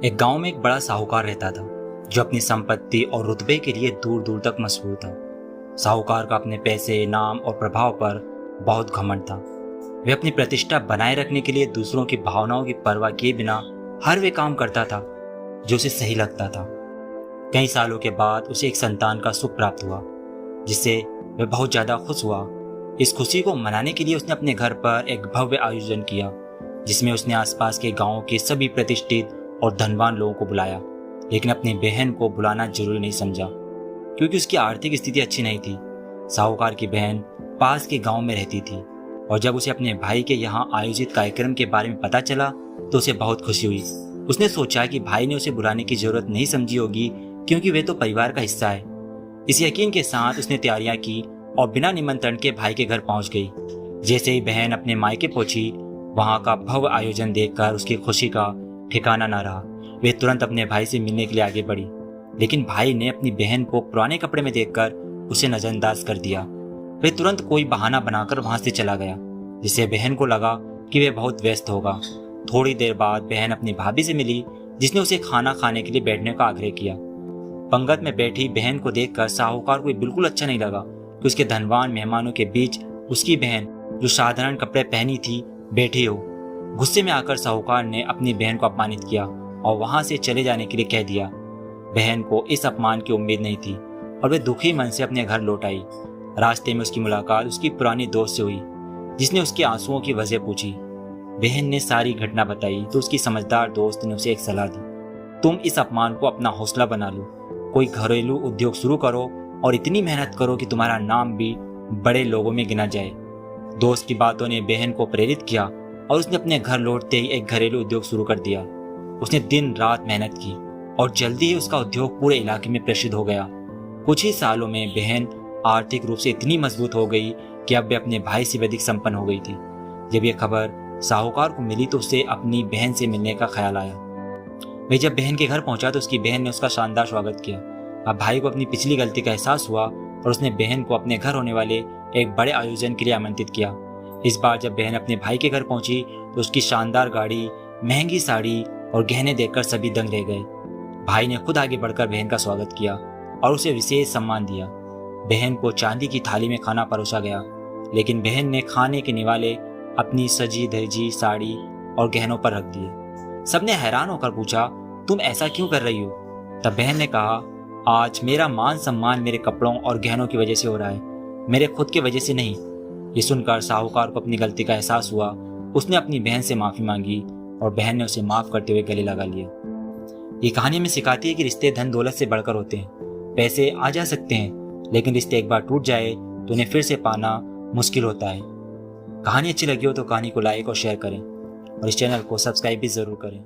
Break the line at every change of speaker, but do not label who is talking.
एक गांव में एक बड़ा साहूकार रहता था जो अपनी संपत्ति और रुतबे के लिए दूर दूर तक मशहूर था। साहूकार का अपने पैसे, नाम और प्रभाव पर बहुत घमंड था। वह अपनी प्रतिष्ठा बनाए रखने के लिए दूसरों की भावनाओं की परवाह किए बिना हर वे काम करता था जो उसे सही लगता था। कई सालों के बाद उसे एक संतान का सुख प्राप्त हुआ जिससे वह बहुत ज़्यादा खुश हुआ। इस खुशी को मनाने के लिए उसने अपने घर पर एक भव्य आयोजन किया जिसमें उसने आसपास के गांवों के सभी प्रतिष्ठित और धनवान लोगों को बुलाया, लेकिन अपनी बहन को बुलाना जरूरी नहीं समझा क्योंकि उसकी आर्थिक स्थिति अच्छी नहीं थी। साहूकार की बहन पास के गांव में रहती थी और जब उसे अपने भाई के यहाँ आयोजित कार्यक्रम के बारे में पता चला तो उसे बहुत खुशी हुई। उसने सोचा कि भाई ने उसे बुलाने की जरूरत नहीं समझी होगी क्योंकि वे तो परिवार का हिस्सा है। इस यकीन के साथ उसने तैयारियां की और बिना निमंत्रण के भाई के घर पहुंच गई। जैसे ही बहन अपने मायके पहुंची, वहां का भव्य आयोजन देखकर उसकी खुशी का ठिकाना न रहा। वे तुरंत अपने भाई से मिलने के लिए आगे बढ़ी, लेकिन भाई ने अपनी बहन को पुराने कपड़े में देखकर उसे नजरअंदाज कर दिया। वे तुरंत कोई बहाना बनाकर वहां से चला गया, जिससे बहन को लगा कि वे बहुत व्यस्त होगा। थोड़ी देर बाद बहन अपनी भाभी से मिली जिसने उसे खाना खाने के लिए बैठने का आग्रह किया। पंगत में बैठी बहन को देखकर साहूकार को बिल्कुल अच्छा नहीं लगा कि उसके धनवान मेहमानों के बीच उसकी बहन, जो साधारण कपड़े पहनी थी, बैठी हो। गुस्से में आकर साहूकार ने अपनी बहन को अपमानित किया और वहां से चले जाने के लिए कह दिया। बहन को इस अपमान की उम्मीद नहीं थी और वह दुखी मन से अपने घर लौट आई। रास्ते में उसकी मुलाकात उसकी पुरानी दोस्त से हुई जिसने उसके आंसुओं की वजह पूछी। बहन ने सारी घटना बताई तो उसकी समझदार दोस्त ने उसे एक सलाह दी, तुम इस अपमान को अपना हौसला बना लो, कोई घरेलू उद्योग शुरू करो और इतनी मेहनत करो कि तुम्हारा नाम भी बड़े लोगों में गिना जाए। दोस्त की बातों ने बहन को प्रेरित किया और उसने अपने घर लौटते ही एक घरेलू उद्योग शुरू कर दिया। उसने दिन रात मेहनत की और जल्दी ही उसका उद्योग पूरे इलाके में प्रसिद्ध हो गया। कुछ ही सालों में बहन आर्थिक रूप से इतनी मजबूत हो गई कि अब वे अपने भाई से अधिक संपन्न हो गई थी। जब यह खबर साहूकार को मिली तो उसे अपनी बहन से मिलने का ख्याल आया। वह जब बहन के घर पहुंचा तो उसकी बहन ने उसका शानदार स्वागत किया। अब भाई को अपनी पिछली गलती का एहसास हुआ और उसने बहन को अपने घर होने वाले एक बड़े आयोजन के लिए आमंत्रित किया। इस बार जब बहन अपने भाई के घर पहुंची तो उसकी शानदार गाड़ी, महंगी साड़ी और गहने देखकर सभी दंग रह गए। भाई ने खुद आगे बढ़कर बहन का स्वागत किया और उसे विशेष सम्मान दिया। बहन को चांदी की थाली में खाना परोसा गया, लेकिन बहन ने खाने के निवाले अपनी सजी धजी साड़ी और गहनों पर रख दिए। सबने हैरान होकर पूछा, तुम ऐसा क्यों कर रही हो? तब बहन ने कहा, आज मेरा मान सम्मान मेरे कपड़ों और गहनों की वजह से हो रहा है, मेरे खुद की वजह से नहीं। ये सुनकर साहूकार को अपनी गलती का एहसास हुआ। उसने अपनी बहन से माफी मांगी और बहन ने उसे माफ करते हुए गले लगा लिया। ये कहानी हमें सिखाती है कि रिश्ते धन दौलत से बढ़कर होते हैं। पैसे आ जा सकते हैं, लेकिन रिश्ते एक बार टूट जाए तो उन्हें फिर से पाना मुश्किल होता है। कहानी अच्छी लगी हो तो कहानी को लाइक और शेयर करें और इस चैनल को सब्सक्राइब भी जरूर करें।